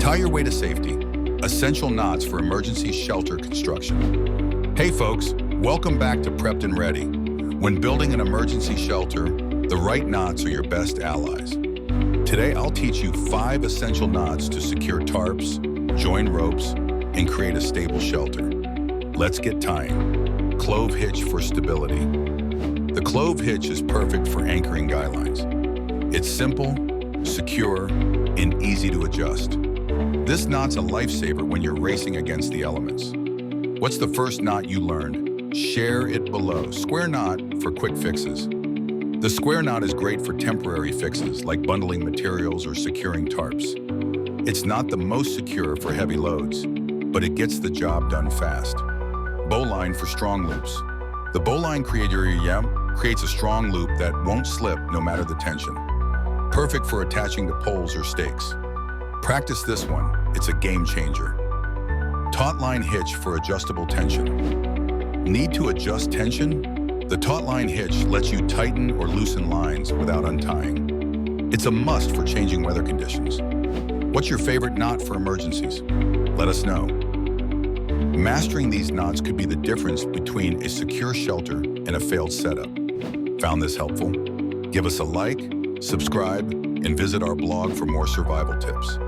Tie your way to safety. Essential knots for emergency shelter construction. Hey folks, welcome back to Prepped and Ready. When building an emergency shelter, the right knots are your best allies. Today I'll teach you 5 essential knots to secure tarps, join ropes, and create a stable shelter. Let's get tying. Clove hitch for stability. The clove hitch is perfect for anchoring guy lines. It's simple, secure, and easy to adjust. This knot's a lifesaver when you're racing against the elements. What's the first knot you learned? Share it below. Square knot for quick fixes. The square knot is great for temporary fixes like bundling materials or securing tarps. It's not the most secure for heavy loads, but it gets the job done fast. Bowline for strong loops. The bowline creates a strong loop that won't slip no matter the tension. Perfect for attaching to poles or stakes. Practice this one, it's a game changer. Taut-Line Hitch for adjustable tension. Need to adjust tension? The Taut-Line Hitch lets you tighten or loosen lines without untying. It's a must for changing weather conditions. What's your favorite knot for emergencies? Let us know. Mastering these knots could be the difference between a secure shelter and a failed setup. Found this helpful? Give us a like, subscribe, and visit our blog for more survival tips.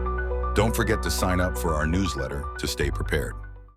Don't forget to sign up for our newsletter to stay prepared.